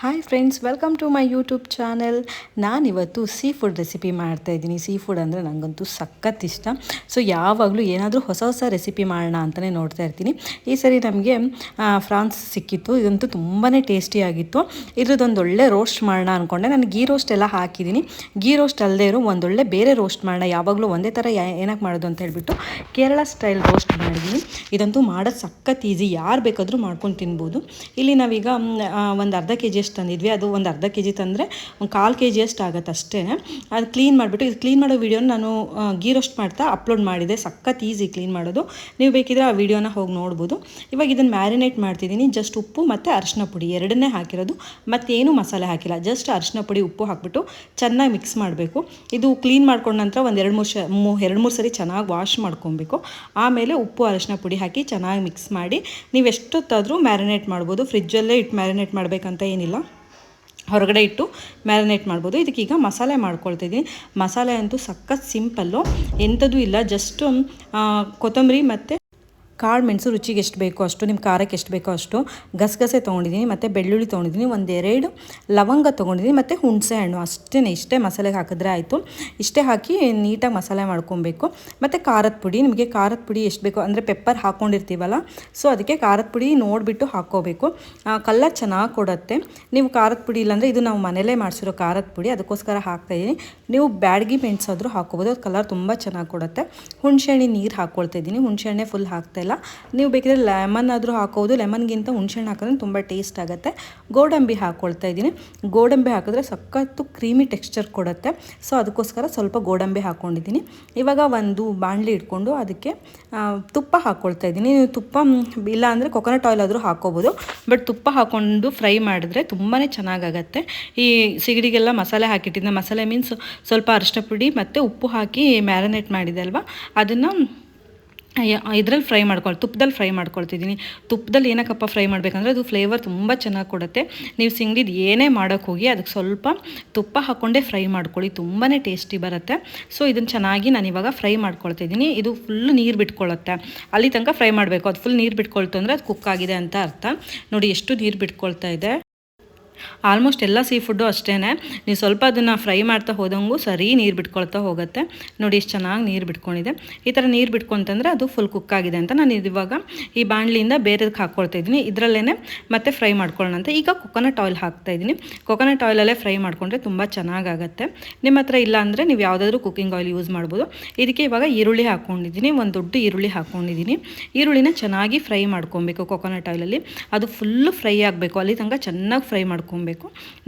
Hi friends, welcome to my YouTube channel. ನಾನಿವತ್ತು seafood recipe ಮಾಡ್ತಾಯಿದ್ದೀನಿ. Seafood ಅಂದರೆ ನನಗಂತೂ ಸಖತ್ ಇಷ್ಟ. ಸೊ ಯಾವಾಗಲೂ ಏನಾದರೂ ಹೊಸ ಹೊಸ ರೆಸಿಪಿ ಮಾಡೋಣ ಅಂತಲೇ ನೋಡ್ತಾ ಇರ್ತೀನಿ. ಈ ಸರಿ ನಮಗೆ ಫ್ರಾನ್ಸ್ ಸಿಕ್ಕಿತ್ತು. ಇದಂತೂ ತುಂಬಾ ಟೇಸ್ಟಿಯಾಗಿತ್ತು. ಇದ್ರದ್ದೊಂದು ಒಳ್ಳೆ ರೋಸ್ಟ್ ಮಾಡೋಣ ಅಂದ್ಕೊಂಡೆ. ನಾನು ಗೀ ರೋಸ್ಟ್ ಎಲ್ಲ ಹಾಕಿದ್ದೀನಿ. ಗೀ ರೋಸ್ಟ್ ಅಲ್ಲದೆ ಇರೋ ಒಂದೊಳ್ಳೆ ಬೇರೆ ರೋಸ್ಟ್ ಮಾಡೋಣ, ಯಾವಾಗಲೂ ಒಂದೇ ಥರ ಏನಕ್ಕೆ ಮಾಡೋದು ಅಂತ ಹೇಳ್ಬಿಟ್ಟು ಕೇರಳ ಸ್ಟೈಲ್ ರೋಸ್ಟ್ ಮಾಡಿದ್ದೀನಿ. ಇದಂತೂ ಮಾಡೋದು ಸಖತ್ ಈಸಿ, ಯಾರು ಬೇಕಾದರೂ ಮಾಡ್ಕೊಂಡು ತಿನ್ಬೋದು. ಇಲ್ಲಿ ನಾವೀಗ ಒಂದು ಅರ್ಧ ಕೆ ಜಿ ತಂದಿದ್ವಿ. ಅದು ಒಂದು ಅರ್ಧ ಕೆ ಜಿ ತಂದರೆ ಒಂದು 1/4 ಕೆ ಜಿ ಅಷ್ಟು ಆಗುತ್ತೆ ಅಷ್ಟೇ. ಅದು ಕ್ಲೀನ್ ಮಾಡಿಬಿಟ್ಟು, ಇದು ಕ್ಲೀನ್ ಮಾಡೋ ವೀಡಿಯೋನ ನಾನು ಗೀ ರೋಸ್ಟ್ ಮಾಡ್ತಾ ಅಪ್ಲೋಡ್ ಮಾಡಿದೆ. ಸಖತ್ ಈಸಿ ಕ್ಲೀನ್ ಮಾಡೋದು. ನೀವು ಬೇಕಿದ್ರೆ ಆ ವಿಡಿಯೋನ ಹೋಗಿ ನೋಡ್ಬೋದು. ಇವಾಗ ಇದನ್ನು ಮ್ಯಾರಿನೇಟ್ ಮಾಡ್ತಿದ್ದೀನಿ. ಜಸ್ಟ್ ಉಪ್ಪು ಮತ್ತು ಅರಿಶಿನ ಪುಡಿ ಎರಡನ್ನೇ ಹಾಕಿರೋದು, ಮತ್ತೇನು ಮಸಾಲೆ ಹಾಕಿಲ್ಲ. ಜಸ್ಟ್ ಅರಿಶಿನ ಪುಡಿ ಉಪ್ಪು ಹಾಕಿಬಿಟ್ಟು ಚೆನ್ನಾಗಿ ಮಿಕ್ಸ್ ಮಾಡಬೇಕು. ಇದು ಕ್ಲೀನ್ ಮಾಡ್ಕೊಂಡ ನಂತರ ಒಂದು 2-3 ಸರಿ ಚೆನ್ನಾಗಿ ವಾಶ್ ಮಾಡ್ಕೊಬೇಕು. ಆಮೇಲೆ ಉಪ್ಪು ಅರಿಶಿನ ಪುಡಿ ಹಾಕಿ ಚೆನ್ನಾಗಿ ಮಿಕ್ಸ್ ಮಾಡಿ ನೀವು ಎಷ್ಟೊತ್ತಾದರೂ ಮ್ಯಾರಿನೇಟ್ ಮಾಡ್ಬೋದು. ಫ್ರಿಜ್ಜಲ್ಲೇ ಇಟ್ಟು ಮ್ಯಾರಿನೇಟ್ ಮಾಡಬೇಕಂತ ಏನಿಲ್ಲ, ಹೊರಗಡೆ ಇಟ್ಟು ಮ್ಯಾರಿನೇಟ್ ಮಾಡ್ಬೋದು. ಇದಕ್ಕೀಗ ಮಸಾಲೆ ಮಾಡ್ಕೊಳ್ತಿದ್ದೀನಿ. ಮಸಾಲೆ ಅಂತೂ ಸಖತ್ ಸಿಂಪಲ್ಲು, ಎಂಥದ್ದು ಇಲ್ಲ. ಜಸ್ಟ್ ಕೊತ್ತಂಬರಿ ಮತ್ತು ಕಾಳು ಮೆಣಸು ರುಚಿಗೆ ಎಷ್ಟು ಬೇಕೋ ಅಷ್ಟು, ನಿಮ್ಮ ಖಾರಕ್ಕೆ ಎಷ್ಟು ಬೇಕೋ ಅಷ್ಟು, ಗಸಗಸೆ ತೊಗೊಂಡಿದ್ದೀನಿ ಮತ್ತು ಬೆಳ್ಳುಳ್ಳಿ ತೊಗೊಂಡಿದ್ದೀನಿ, 1-2 ಲವಂಗ ತೊಗೊಂಡಿದ್ದೀನಿ ಮತ್ತು ಹುಣಸೆ ಹಣ್ಣು. ಇಷ್ಟೇ ಮಸಾಲೆಗೆ ಹಾಕಿದ್ರೆ ಆಯಿತು. ಇಷ್ಟೇ ಹಾಕಿ ನೀಟಾಗಿ ಮಸಾಲೆ ಮಾಡ್ಕೊಬೇಕು. ಮತ್ತು ಖಾರದ ಪುಡಿ, ನಿಮಗೆ ಖಾರದ ಪುಡಿ ಎಷ್ಟು ಬೇಕೋ, ಅಂದರೆ ಪೆಪ್ಪರ್ ಹಾಕ್ಕೊಂಡಿರ್ತೀವಲ್ಲ, ಸೊ ಅದಕ್ಕೆ ಖಾರದ ಪುಡಿ ನೋಡಿಬಿಟ್ಟು ಹಾಕ್ಕೋಬೇಕು. ಕಲರ್ ಚೆನ್ನಾಗಿ ಕೊಡುತ್ತೆ. ನೀವು ಖಾರದ ಪುಡಿ ಇಲ್ಲಾಂದರೆ, ಇದು ನಾವು ಮನೇಲೇ ಮಾಡಿಸಿರೋ ಖಾರದ ಪುಡಿ, ಅದಕ್ಕೋಸ್ಕರ ಹಾಕ್ತಾಯಿದ್ದೀನಿ. ನೀವು ಬ್ಯಾಡಗಿ ಮೆಣಸಾದರೂ ಹಾಕ್ಕೋಬೋದು, ಅದು ಕಲರ್ ತುಂಬ ಚೆನ್ನಾಗಿ ಕೊಡುತ್ತೆ. ಹುಣಸೆಹಣ್ಣಿ ನೀರು ಹಾಕ್ಕೊಳ್ತಾಯಿದ್ದೀನಿ. ಹುಣಸೆಹಣ್ಣೆ ಫುಲ್ ಹಾಕ್ತಾಯಿಲ್ಲ. ನೀವು ಬೇಕಿದ್ರೆ ಲೆಮನ್ ಆದರೂ ಹಾಕೋದು. ಲೆಮನ್ಗಿಂತ ಹುಣಸೆಹಣ್ಣು ಹಾಕಿದ್ರೆ ತುಂಬ ಟೇಸ್ಟ್ ಆಗುತ್ತೆ. ಗೋಡಂಬಿ ಹಾಕ್ಕೊಳ್ತಾ ಇದ್ದೀನಿ. ಗೋಡಂಬಿ ಹಾಕಿದ್ರೆ ಸಖತ್ತು ಕ್ರೀಮಿ ಟೆಕ್ಸ್ಚರ್ ಕೊಡುತ್ತೆ. ಸೊ ಅದಕ್ಕೋಸ್ಕರ ಸ್ವಲ್ಪ ಗೋಡಂಬಿ ಹಾಕ್ಕೊಂಡಿದ್ದೀನಿ. ಇವಾಗ ಒಂದು ಬಾಣಲಿ ಇಟ್ಕೊಂಡು ಅದಕ್ಕೆ ತುಪ್ಪ ಹಾಕ್ಕೊಳ್ತಾ ಇದ್ದೀನಿ. ನೀವು ತುಪ್ಪ ಇಲ್ಲ ಅಂದರೆ ಕೊಕೊನಟ್ ಆಯಿಲ್ ಆದರೂ ಹಾಕ್ಕೋಬೋದು. ಬಟ್ ತುಪ್ಪ ಹಾಕ್ಕೊಂಡು ಫ್ರೈ ಮಾಡಿದ್ರೆ ತುಂಬಾ ಚೆನ್ನಾಗಾಗತ್ತೆ. ಈ ಸಿಗಡಿಗೆಲ್ಲ ಮಸಾಲೆ ಹಾಕಿಟ್ಟಿದ್ದೆ. ಮಸಾಲೆ ಮೀನ್ಸ್ ಸ್ವಲ್ಪ ಅರಿಶಿನ ಪುಡಿ ಮತ್ತು ಉಪ್ಪು ಹಾಕಿ ಮ್ಯಾರಿನೇಟ್ ಮಾಡಿದೆ ಅಲ್ವಾ, ಅದನ್ನು ಇದ್ರಲ್ಲಿ ತುಪ್ಪದಲ್ಲಿ ಫ್ರೈ ಮಾಡ್ಕೊಳ್ತಿದ್ದೀನಿ. ತುಪ್ಪದಲ್ಲಿ ಏನಕ್ಕಪ್ಪ ಫ್ರೈ ಮಾಡಬೇಕಂದ್ರೆ ಅದು ಫ್ಲೇವರ್ ತುಂಬ ಚೆನ್ನಾಗಿ ಕೊಡುತ್ತೆ. ನೀವು ಸಿಂಗಡಿದು ಏನೇ ಮಾಡೋಕ್ಕೆ ಹೋಗಿ ಅದಕ್ಕೆ ಸ್ವಲ್ಪ ತುಪ್ಪ ಹಾಕ್ಕೊಂಡೇ ಫ್ರೈ ಮಾಡ್ಕೊಳ್ಳಿ, ತುಂಬಾ ಟೇಸ್ಟಿ ಬರುತ್ತೆ. ಸೊ ಇದನ್ನು ಚೆನ್ನಾಗಿ ನಾನು ಇವಾಗ ಫ್ರೈ ಮಾಡ್ಕೊಳ್ತಿದ್ದೀನಿ. ಇದು ಫುಲ್ ನೀರು ಬಿಟ್ಕೊಳ್ಳುತ್ತೆ, ಅಲ್ಲಿ ತನಕ ಫ್ರೈ ಮಾಡಬೇಕು. ಅದು ಫುಲ್ ನೀರು ಬಿಟ್ಕೊಳ್ತು ಅಂದರೆ ಅದು ಕುಕ್ ಆಗಿದೆ ಅಂತ ಅರ್ಥ. ನೋಡಿ ಎಷ್ಟು ನೀರು ಬಿಟ್ಕೊಳ್ತಾ ಇದೆ. ಆಲ್ಮೋಸ್ಟ್ ಎಲ್ಲ ಸೀ ಫುಡ್ಡು ಅಷ್ಟೇ, ನೀವು ಸ್ವಲ್ಪ ಅದನ್ನು ಫ್ರೈ ಮಾಡ್ತಾ ಹೋದಂಗೂ ಸರಿ ನೀರು ಬಿಟ್ಕೊಳ್ತಾ ಹೋಗುತ್ತೆ. ನೋಡಿ ಎಷ್ಟು ಚೆನ್ನಾಗಿ ನೀರು ಬಿಟ್ಕೊಂಡಿದೆ. ಈ ಥರ ನೀರು ಬಿಟ್ಕೊಂತಂದರೆ ಅದು ಫುಲ್ ಕುಕ್ ಆಗಿದೆ ಅಂತ. ನಾನು ಇವಾಗ ಈ ಬಾಣಲಿಯಿಂದ ಬೇರೆದಕ್ಕೆ ಹಾಕ್ಕೊಳ್ತಾ ಇದ್ದೀನಿ. ಇದರಲ್ಲೇ ಮತ್ತೆ ಫ್ರೈ ಮಾಡ್ಕೊಳ್ಳೋಣ ಅಂತ ಈಗ ಕೊಕೊನಟ್ ಆಯಿಲ್ ಹಾಕ್ತಾಯಿದ್ದೀನಿ. ಕೊಕೊನಟ್ ಆಯಿಲಲ್ಲೇ ಫ್ರೈ ಮಾಡಿಕೊಂಡ್ರೆ ತುಂಬ ಚೆನ್ನಾಗಾಗತ್ತೆ. ನಿಮ್ಮ ಹತ್ರ ಇಲ್ಲ ಅಂದರೆ ನೀವು ಯಾವುದಾದ್ರೂ ಕುಕ್ಕಿಂಗ್ ಆಯಿಲ್ ಯೂಸ್ ಮಾಡ್ಬೋದು. ಇದಕ್ಕೆ ಇವಾಗ ಈರುಳ್ಳಿ ಹಾಕ್ಕೊಂಡಿದ್ದೀನಿ. ಒಂದು ದೊಡ್ಡ ಈರುಳ್ಳಿ ಹಾಕ್ಕೊಂಡಿದ್ದೀನಿ. ಈರುಳ್ಳಿನ ಚೆನ್ನಾಗಿ ಫ್ರೈ ಮಾಡ್ಕೊಬೇಕು ಕೊಕೊನಟ್ ಆಯಿಲಲ್ಲಿ. ಅದು ಫುಲ್ಲು ಫ್ರೈ ಆಗಬೇಕು, ಅಲ್ಲಿ ತನಕ ಚೆನ್ನಾಗಿ ಫ್ರೈ ಮಾಡ್ಕೊಬೇಕು.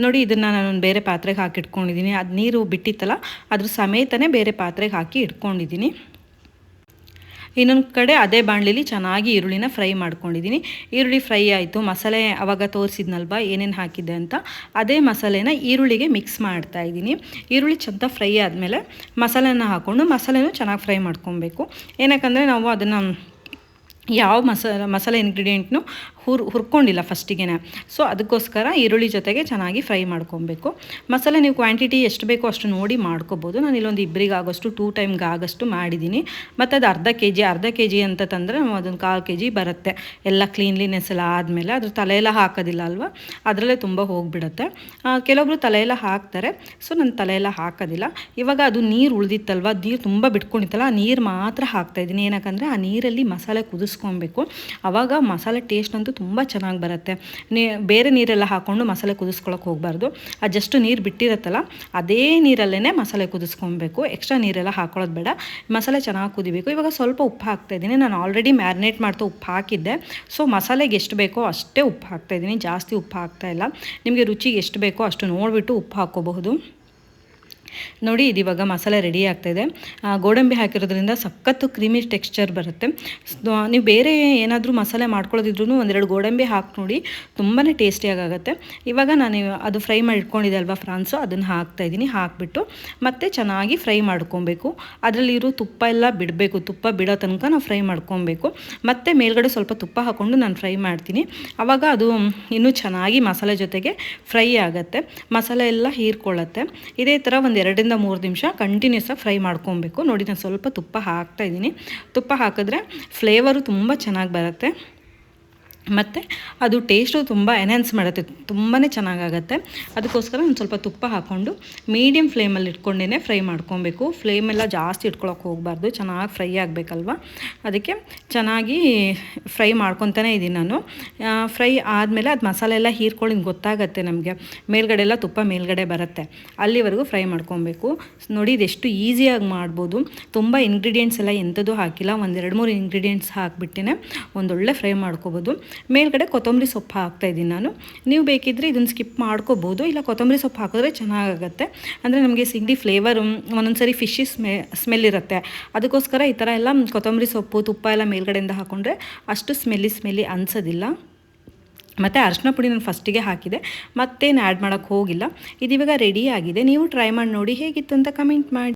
ನೋಡಿ ಇದನ್ನು ನಾನು ಬೇರೆ ಪಾತ್ರೆಗೆ ಹಾಕಿ ಇಟ್ಕೊಂಡಿದ್ದೀನಿ. ಅದು ನೀರು ಬಿಟ್ಟಿತ್ತಲ್ಲ, ಅದ್ರ ಸಮೇತನೇ ಬೇರೆ ಪಾತ್ರೆಗೆ ಹಾಕಿ ಇಟ್ಕೊಂಡಿದ್ದೀನಿ. ಇನ್ನೊಂದು ಕಡೆ ಅದೇ ಬಾಣಲಿಲಿ ಚೆನ್ನಾಗಿ ಈರುಳ್ಳಿನ ಫ್ರೈ ಮಾಡ್ಕೊಂಡಿದ್ದೀನಿ. ಈರುಳ್ಳಿ ಫ್ರೈ ಆಯಿತು. ಮಸಾಲೆ ಆವಾಗ ತೋರಿಸಿದ್ನಲ್ವ ಏನೇನು ಹಾಕಿದ್ದೆ ಅಂತ, ಅದೇ ಮಸಾಲೆನ ಈರುಳ್ಳಿಗೆ ಮಿಕ್ಸ್ ಮಾಡ್ತಾ ಇದ್ದೀನಿ. ಈರುಳ್ಳಿ ಚೆಂದ ಫ್ರೈ ಆದಮೇಲೆ ಮಸಾಲೆನ ಹಾಕ್ಕೊಂಡು ಮಸಾಲೆನೂ ಚೆನ್ನಾಗಿ ಫ್ರೈ ಮಾಡ್ಕೊಬೇಕು. ಏನಕ್ಕಂದರೆ ನಾವು ಅದನ್ನು ಯಾವ ಮಸಾಲೆ ಇಂಗ್ರೀಡಿಯೆಂಟ್ನು ಹುರ್ಕೊಂಡಿಲ್ಲ ಫಸ್ಟಿಗೆ. ಸೊ ಅದಕ್ಕೋಸ್ಕರ ಈರುಳ್ಳಿ ಜೊತೆಗೆ ಚೆನ್ನಾಗಿ ಫ್ರೈ ಮಾಡ್ಕೊಬೇಕು. ಮಸಾಲೆ ನೀವು ಕ್ವಾಂಟಿಟಿ ಎಷ್ಟು ಬೇಕೋ ಅಷ್ಟು ನೋಡಿ ಮಾಡ್ಕೋಬೋದು. ನಾನು ಇಲ್ಲೊಂದು ಇಬ್ಬರಿಗೆ ಆಗೋಷ್ಟು 2 ಟೈಮ್ಗೆ ಆಗೋಷ್ಟು ಮಾಡಿದ್ದೀನಿ. ಮತ್ತು ಅದು ಅರ್ಧ ಕೆ ಜಿ ಅಂತ ತಂದರೆ ಅದೊಂದು 1/4 ಕೆ ಜಿ ಬರುತ್ತೆ. ಎಲ್ಲ ಕ್ಲೀನ್ಲಿನೆಸ್ ಎಲ್ಲ ಆದಮೇಲೆ ಅದ್ರ ತಲೆಯೆಲ್ಲ ಹಾಕೋದಿಲ್ಲ ಅಲ್ವಾ, ಅದರಲ್ಲೇ ತುಂಬ ಹೋಗಿಬಿಡುತ್ತೆ. ಕೆಲವೊಬ್ರು ತಲೆಯೆಲ್ಲ ಹಾಕ್ತಾರೆ, ಸೊ ನಾನು ತಲೆಯೆಲ್ಲ ಹಾಕೋದಿಲ್ಲ. ಇವಾಗ ಅದು ನೀರು ಉಳಿದಿತ್ತಲ್ವ, ನೀರು ತುಂಬ ಬಿಟ್ಕೊಂಡಿತ್ತಲ್ಲ, ಆ ನೀರು ಮಾತ್ರ ಹಾಕ್ತಾಯಿದ್ದೀನಿ. ಏನಕ್ಕಂದರೆ ಆ ನೀರಲ್ಲಿ ಮಸಾಲೆ ಕುದಿಸ್ಕೊಬೇಕು. ಆವಾಗ ಮಸಾಲೆ ಟೇಸ್ಟ್ ಅಂತೂ ತುಂಬ ಚೆನ್ನಾಗಿ ಬರುತ್ತೆ. ಬೇರೆ ನೀರೆಲ್ಲ ಹಾಕ್ಕೊಂಡು ಮಸಾಲೆ ಕುದಿಸ್ಕೊಳ್ಳೋಕೆ ಹೋಗಬಾರ್ದು. ಅದು ಜಸ್ಟ್ ನೀರು ಬಿಟ್ಟಿರುತ್ತಲ್ಲ, ಅದೇ ನೀರಲ್ಲೇ ಮಸಾಲೆ ಕುದಿಸ್ಕೊಬೇಕು. ಎಕ್ಸ್ಟ್ರಾ ನೀರೆಲ್ಲ ಹಾಕೊಳ್ಳೋದು ಬೇಡ. ಮಸಾಲೆ ಚೆನ್ನಾಗಿ ಕುದಿಬೇಕು. ಇವಾಗ ಸ್ವಲ್ಪ ಉಪ್ಪು ಹಾಕ್ತಾಯಿದ್ದೀನಿ. ನಾನು ಆಲ್ರೆಡಿ ಮ್ಯಾರಿನೇಟ್ ಮಾಡ್ತಾ ಉಪ್ಪು ಹಾಕಿದ್ದೆ. ಸೊ ಮಸಾಲೆಗೆ ಎಷ್ಟು ಬೇಕೋ ಅಷ್ಟೇ ಉಪ್ಪು ಹಾಕ್ತಾಯಿದ್ದೀನಿ, ಜಾಸ್ತಿ ಉಪ್ಪು ಹಾಕ್ತಾಯಿಲ್ಲ. ನಿಮಗೆ ರುಚಿಗೆ ಎಷ್ಟು ಬೇಕೋ ಅಷ್ಟು ನೋಡಿಬಿಟ್ಟು ಉಪ್ಪು ಹಾಕ್ಕೋಬಹುದು. ನೋಡಿ ಇದಿವಾಗ ಮಸಾಲೆ ರೆಡಿ ಆಗ್ತಾಯಿದೆ. ಗೋಡಂಬಿ ಹಾಕಿರೋದ್ರಿಂದ ಸಖತ್ತು ಕ್ರೀಮಿ ಟೆಕ್ಸ್ಚರ್ ಬರುತ್ತೆ. ನೀವು ಬೇರೆ ಏನಾದರೂ ಮಸಾಲೆ ಮಾಡ್ಕೊಳ್ಳೋದಿದ್ರೂ 1-2 ಗೋಡಂಬಿ ಹಾಕಿ ನೋಡಿ, ತುಂಬಾ ಟೇಸ್ಟಿಯಾಗುತ್ತೆ. ಇವಾಗ ನಾನು ಅದು ಫ್ರೈ ಮಾಡಿ ಇಟ್ಕೊಂಡಿದ್ದೆ ಅಲ್ವಾ ಫ್ರಾನ್ಸು, ಅದನ್ನು ಹಾಕ್ತಾಯಿದ್ದೀನಿ. ಹಾಕಿಬಿಟ್ಟು ಮತ್ತೆ ಚೆನ್ನಾಗಿ ಫ್ರೈ ಮಾಡ್ಕೊಬೇಕು. ಅದರಲ್ಲಿರೋ ತುಪ್ಪ ಎಲ್ಲ ಬಿಡಬೇಕು. ತುಪ್ಪ ಬಿಡೋ ತನಕ ನಾವು ಫ್ರೈ ಮಾಡ್ಕೊಬೇಕು. ಮತ್ತು ಮೇಲ್ಗಡೆ ಸ್ವಲ್ಪ ತುಪ್ಪ ಹಾಕ್ಕೊಂಡು ನಾನು ಫ್ರೈ ಮಾಡ್ತೀನಿ. ಆವಾಗ ಅದು ಇನ್ನೂ ಚೆನ್ನಾಗಿ ಮಸಾಲೆ ಜೊತೆಗೆ ಫ್ರೈ ಆಗುತ್ತೆ, ಮಸಾಲೆ ಎಲ್ಲ ಹೀರ್ಕೊಳ್ಳುತ್ತೆ. ಇದೇ ಥರ ಒಂದು 2-3 ನಿಮಿಷ ಕಂಟಿನ್ಯೂಸ್ ಆಗಿ ಫ್ರೈ ಮಾಡ್ಕೊಬೇಕು. ನೋಡಿ ನಾನು ಸ್ವಲ್ಪ ತುಪ್ಪ ಹಾಕ್ತಾಯಿದ್ದೀನಿ. ತುಪ್ಪ ಹಾಕಿದ್ರೆ ಫ್ಲೇವರು ತುಂಬ ಚೆನ್ನಾಗಿ ಬರುತ್ತೆ. ಮತ್ತು ಅದು ಟೇಸ್ಟು ತುಂಬ ಎನ್ಹ್ಯಾನ್ಸ್ ಮಾಡುತ್ತೆ, ತುಂಬಾ ಚೆನ್ನಾಗಾಗತ್ತೆ. ಅದಕ್ಕೋಸ್ಕರ ಒಂದು ಸ್ವಲ್ಪ ತುಪ್ಪ ಹಾಕ್ಕೊಂಡು ಮೀಡಿಯಮ್ ಫ್ಲೇಮಲ್ಲಿ ಇಟ್ಕೊಂಡೇ ಫ್ರೈ ಮಾಡ್ಕೊಬೇಕು. ಫ್ಲೇಮೆಲ್ಲ ಜಾಸ್ತಿ ಇಟ್ಕೊಳಕ್ಕೆ ಹೋಗಬಾರ್ದು, ಚೆನ್ನಾಗಿ ಫ್ರೈ ಆಗಬೇಕಲ್ವ. ಅದಕ್ಕೆ ಚೆನ್ನಾಗಿ ಫ್ರೈ ಮಾಡ್ಕೊತಾನೆ ಇದ್ದೀನಿ ನಾನು. ಫ್ರೈ ಆದಮೇಲೆ ಅದು ಮಸಾಲೆ ಎಲ್ಲ ಹೀರ್ಕೊಳ್ಳಿ ಗೊತ್ತಾಗತ್ತೆ ನಮಗೆ, ಮೇಲ್ಗಡೆ ಎಲ್ಲ ತುಪ್ಪ ಮೇಲ್ಗಡೆ ಬರುತ್ತೆ, ಅಲ್ಲಿವರೆಗೂ ಫ್ರೈ ಮಾಡ್ಕೊಬೇಕು. ನೋಡಿ ಇದೆಷ್ಟು ಈಸಿಯಾಗಿ ಮಾಡ್ಬೋದು. ತುಂಬ ಇಂಗ್ರೀಡಿಯೆಂಟ್ಸ್ ಎಲ್ಲ ಎಂಥದ್ದು ಹಾಕಿಲ್ಲ, ಒಂದು 2-3 ಇಂಗ್ರೀಡಿಯೆಂಟ್ಸ್ ಹಾಕಿಬಿಟ್ಟೇ ಒಂದೊಳ್ಳೆ ಫ್ರೈ ಮಾಡ್ಕೊಬೋದು. ಮೇಲ್ಗಡೆ ಕೊತ್ತಂಬರಿ ಸೊಪ್ಪು ಹಾಕ್ತಾಯಿದ್ದೀನಿ ನಾನು. ನೀವು ಬೇಕಿದ್ದರೆ ಇದನ್ನು ಸ್ಕಿಪ್ ಮಾಡ್ಕೋಬೋದು, ಇಲ್ಲ ಕೊತ್ತಂಬರಿ ಸೊಪ್ಪು ಹಾಕಿದ್ರೆ ಚೆನ್ನಾಗಾಗತ್ತೆ. ಅಂದರೆ ನಮಗೆ ಸಿಗಡಿ ಫ್ಲೇವರು ಒಂದೊಂದು ಸರಿ ಫಿಶಿ ಸ್ಮೆಲ್ ಇರುತ್ತೆ, ಅದಕ್ಕೋಸ್ಕರ ಈ ಥರ ಎಲ್ಲ ಕೊತ್ತಂಬರಿ ಸೊಪ್ಪು ತುಪ್ಪ ಎಲ್ಲ ಮೇಲ್ಗಡೆಯಿಂದ ಹಾಕ್ಕೊಂಡ್ರೆ ಅಷ್ಟು ಸ್ಮೆಲ್ಲಿ ಅನಿಸೋದಿಲ್ಲ. ಮತ್ತು ಅರಿಶಿನ ಪುಡಿ ನಾನು ಫಸ್ಟಿಗೆ ಹಾಕಿದೆ, ಮತ್ತೇನು ಆ್ಯಡ್ ಮಾಡೋಕ್ಕೆ ಹೋಗಿಲ್ಲ. ಇದಿವಾಗ ರೆಡಿ ಆಗಿದೆ. ನೀವು ಟ್ರೈ ಮಾಡಿ ನೋಡಿ ಹೇಗಿತ್ತು ಅಂತ ಕಮೆಂಟ್ ಮಾಡಿ.